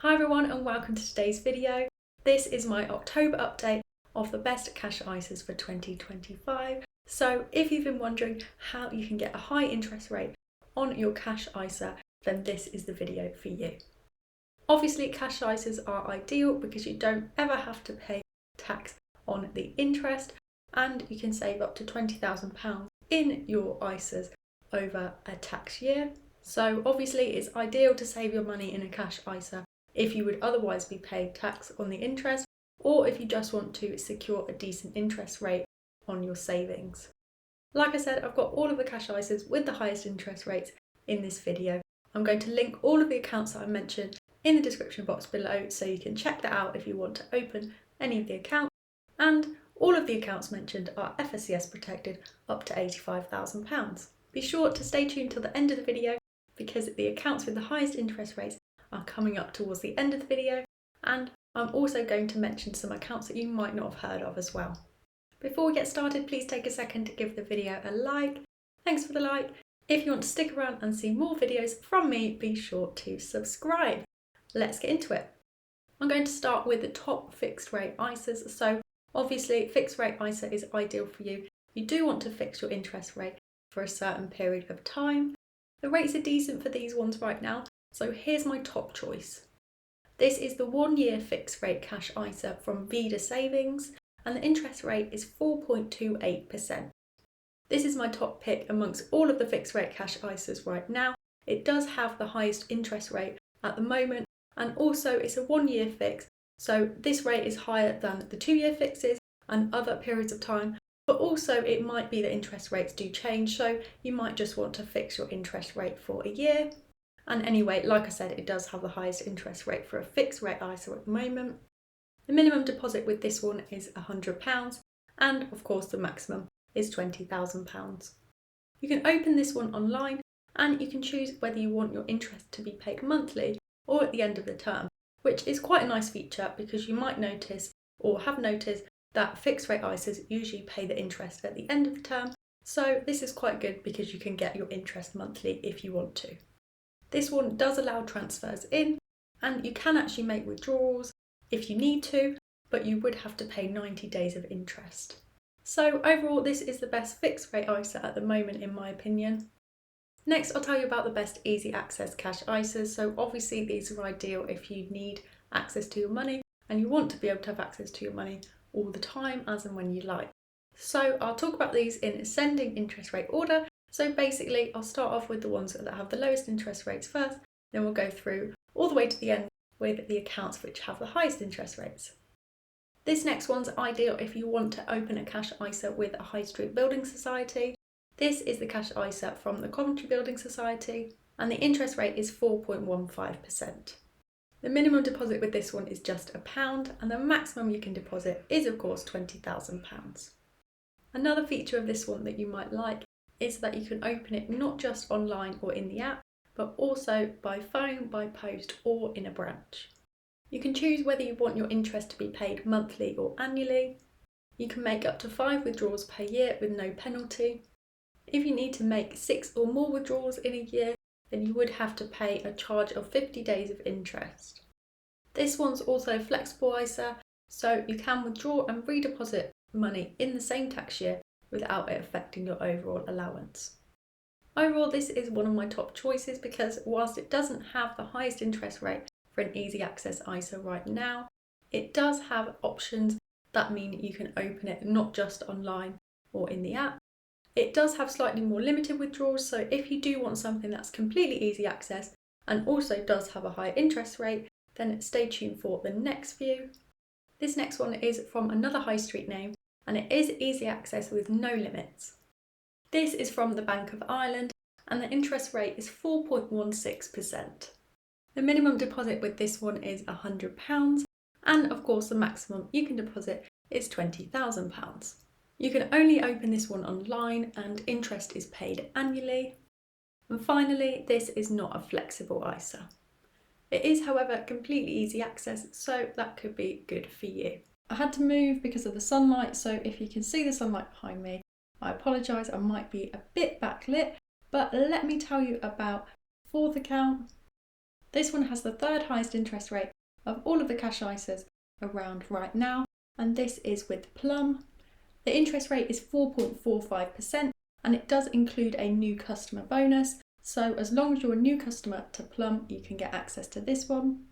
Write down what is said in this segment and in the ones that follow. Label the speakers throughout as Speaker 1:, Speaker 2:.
Speaker 1: Hi everyone and welcome to today's video. This is my October update of the best cash ISAs for 2025. So if you've been wondering how you can get a high interest rate on your cash ISA, then this is the video for you. Obviously cash ISAs are ideal because you don't ever have to pay tax on the interest and you can save up to £20,000 in your ISAs over a tax year. So obviously it's ideal to save your money in a cash ISA if you would otherwise be paid tax on the interest, or if you just want to secure a decent interest rate on your savings. Like I said, I've got all of the cash ISAs with the highest interest rates in this video. I'm going to link all of the accounts that I mentioned in the description box below so you can check that out if you want to open any of the accounts. And all of the accounts mentioned are FSCS protected up to £85,000. Be sure to stay tuned till the end of the video because the accounts with the highest interest rates are coming up towards the end of the video, and I'm also going to mention some accounts that you might not have heard of as well. Before we get started, please take a second to give the video a like. Thanks for the like. If you want to stick around and see more videos from me, be sure to subscribe. Let's get into it. I'm going to start with the top fixed rate ISAs. So obviously fixed rate ISA is ideal for you. You do want to fix your interest rate for a certain period of time. The rates are decent for these ones right now. So here's my top choice. This is the 1 year fixed rate cash ISA from Vida Savings and the interest rate is 4.28%. This is my top pick amongst all of the fixed rate cash ISAs right now. It does have the highest interest rate at the moment and also it's a 1 year fix. So this rate is higher than the 2 year fixes and other periods of time, but also it might be that interest rates do change. So you might just want to fix your interest rate for a year. And anyway, like I said, it does have the highest interest rate for a fixed rate ISA at the moment. The minimum deposit with this one is £100 and of course the maximum is £20,000. You can open this one online and you can choose whether you want your interest to be paid monthly or at the end of the term, which is quite a nice feature because you might notice or have noticed that fixed rate ISAs usually pay the interest at the end of the term. So this is quite good because you can get your interest monthly if you want to. This one does allow transfers in and you can actually make withdrawals if you need to, but you would have to pay 90 days of interest. So overall, this is the best fixed rate ISA at the moment in my opinion. Next, I'll tell you about the best easy access cash ISAs. So obviously these are ideal if you need access to your money and you want to be able to have access to your money all the time as and when you like. So I'll talk about these in ascending interest rate order. So basically, I'll start off with the ones that have the lowest interest rates first, then we'll go through all the way to the end with the accounts which have the highest interest rates. This next one's ideal if you want to open a cash ISA with a high street building society. This is the cash ISA from the Coventry Building Society and the interest rate is 4.15%. The minimum deposit with this one is just £1 and the maximum you can deposit is of course £20,000. Another feature of this one that you might like is that you can open it not just online or in the app, but also by phone, by post or in a branch. You can choose whether you want your interest to be paid monthly or annually. You can make up to 5 withdrawals per year with no penalty. If you need to make 6 or more withdrawals in a year, then you would have to pay a charge of 50 days of interest. This one's also flexible ISA, so you can withdraw and redeposit money in the same tax year without it affecting your overall allowance. Overall, this is one of my top choices because whilst it doesn't have the highest interest rate for an easy access ISA right now, it does have options that mean you can open it not just online or in the app. It does have slightly more limited withdrawals, so if you do want something that's completely easy access and also does have a high interest rate, then stay tuned for the next few. This next one is from another high street name and it is easy access with no limits. This is from the Bank of Ireland and the interest rate is 4.16%. The minimum deposit with this one is £100 and of course the maximum you can deposit is £20,000. You can only open this one online and interest is paid annually. And finally, this is not a flexible ISA. It is, however, completely easy access, so that could be good for you. I had to move because of the sunlight, so if you can see the sunlight behind me, I apologise, I might be a bit backlit, but let me tell you about the fourth account. This one has the third highest interest rate of all of the cash ISAs around right now, and this is with Plum. The interest rate is 4.45%, and it does include a new customer bonus. So as long as you're a new customer to Plum, you can get access to this one.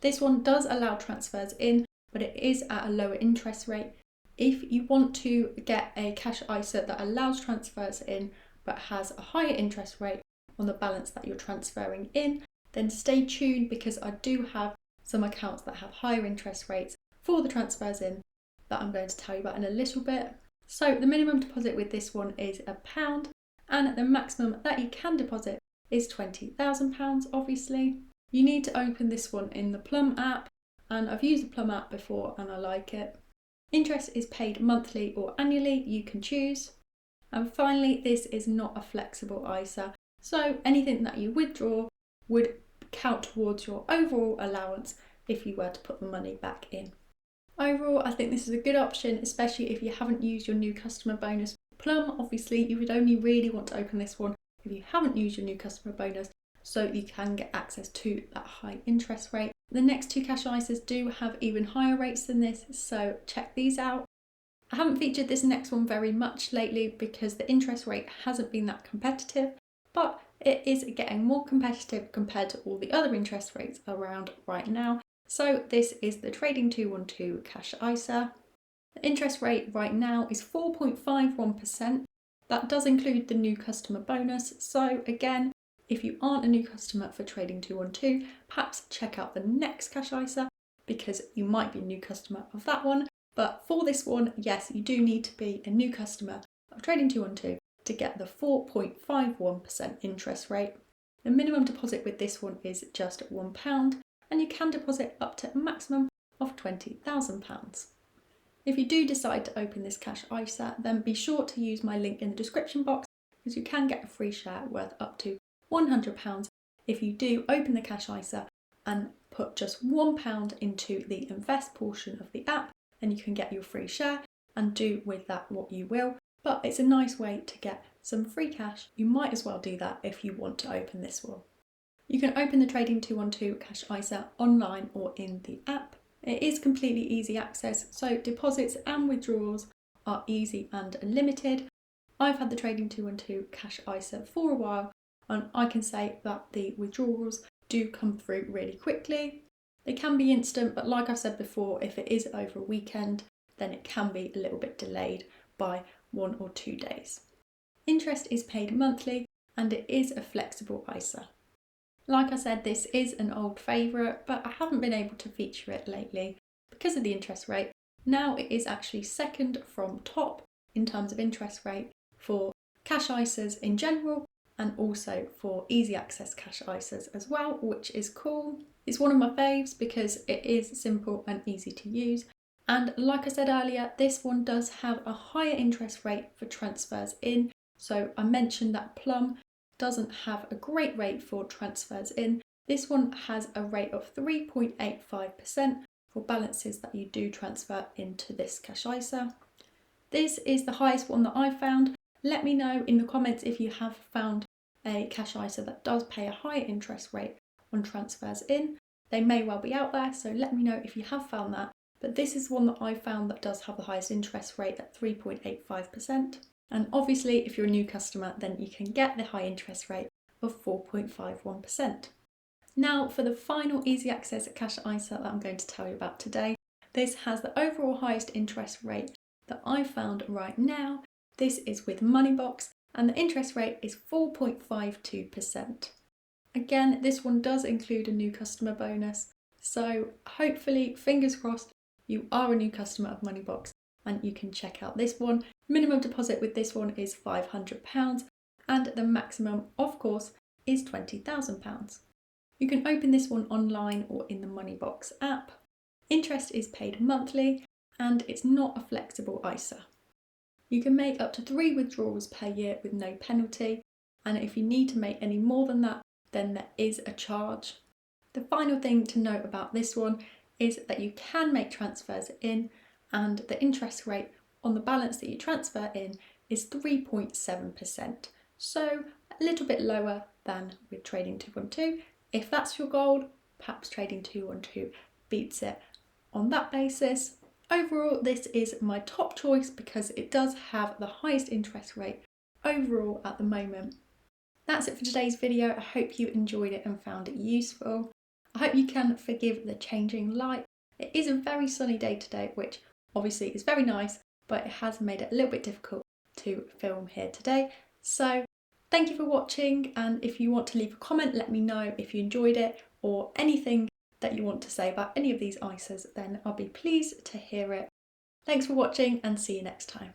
Speaker 1: This one does allow transfers in, but it is at a lower interest rate. If you want to get a cash ISA that allows transfers in, but has a higher interest rate on the balance that you're transferring in, then stay tuned, because I do have some accounts that have higher interest rates for the transfers in that I'm going to tell you about in a little bit. So the minimum deposit with this one is £1, and the maximum that you can deposit is £20,000, obviously. You need to open this one in the Plum app, and I've used the Plum app before and I like it. Interest is paid monthly or annually, you can choose. And finally, this is not a flexible ISA, so anything that you withdraw would count towards your overall allowance if you were to put the money back in. Overall, I think this is a good option, especially if you haven't used your new customer bonus. Plum, obviously, you would only really want to open this one if you haven't used your new customer bonus, so you can get access to that high interest rate. The next two cash ISAs do have even higher rates than this, so check these out. I haven't featured this next one very much lately because the interest rate hasn't been that competitive, but it is getting more competitive compared to all the other interest rates around right now. So this is the Trading 212 Cash ISA. The interest rate right now is 4.51%. That does include the new customer bonus. So again, if you aren't a new customer for Trading 212, perhaps check out the next Cash ISA, because you might be a new customer of that one. But for this one, yes, you do need to be a new customer of Trading 212 to get the 4.51% interest rate. The minimum deposit with this one is just £1, and you can deposit up to a maximum of £20,000. If you do decide to open this cash ISA, then be sure to use my link in the description box, because you can get a free share worth up to £100 if you do open the cash ISA and put just £1 into the invest portion of the app. Then you can get your free share and do with that what you will. But it's a nice way to get some free cash. You might as well do that if you want to open this one. You can open the Trading 212 Cash ISA online or in the app. It is completely easy access, so deposits and withdrawals are easy and unlimited. I've had the Trading 212 Cash ISA for a while, and I can say that the withdrawals do come through really quickly. They can be instant, but like I've said before, if it is over a weekend, then it can be a little bit delayed by 1 or 2 days. Interest is paid monthly, and it is a flexible ISA. Like I said, this is an old favourite, but I haven't been able to feature it lately because of the interest rate. Now it is actually second from top in terms of interest rate for cash ISAs in general, and also for easy access cash ISAs as well, which is cool. It's one of my faves because it is simple and easy to use. And like I said earlier, this one does have a higher interest rate for transfers in. So I mentioned that Plum doesn't have a great rate for transfers in. This one has a rate of 3.85% for balances that you do transfer into this cash ISA. This is the highest one that I've found. Let me know in the comments if you have found a cash ISA that does pay a higher interest rate on transfers in. They may well be out there, so let me know if you have found that. But this is one that I found that does have the highest interest rate at 3.85%. And obviously, if you're a new customer, then you can get the high interest rate of 4.51%. Now, for the final easy access cash ISA that I'm going to tell you about today, this has the overall highest interest rate that I found right now. This is with Moneybox, and the interest rate is 4.52%. Again, this one does include a new customer bonus, so hopefully, fingers crossed, you are a new customer of Moneybox and you can check out this one. Minimum deposit with this one is £500, and the maximum, of course, is £20,000. You can open this one online or in the Moneybox app. Interest is paid monthly, and it's not a flexible ISA. You can make up to 3 withdrawals per year with no penalty, and if you need to make any more than that, then there is a charge. The final thing to note about this one is that you can make transfers in, and the interest rate on the balance that you transfer in is 3.7%. So a little bit lower than with Trading 212. If that's your goal, perhaps trading 212 beats it on that basis. Overall, this is my top choice because it does have the highest interest rate overall at the moment. That's it for today's video. I hope you enjoyed it and found it useful. I hope you can forgive the changing light. It is a very sunny day today, which obviously is very nice, but it has made it a little bit difficult to film here today. So thank you for watching, and if you want to leave a comment, let me know if you enjoyed it or anything that you want to say about any of these ices, then I'll be pleased to hear it. Thanks for watching and see you next time.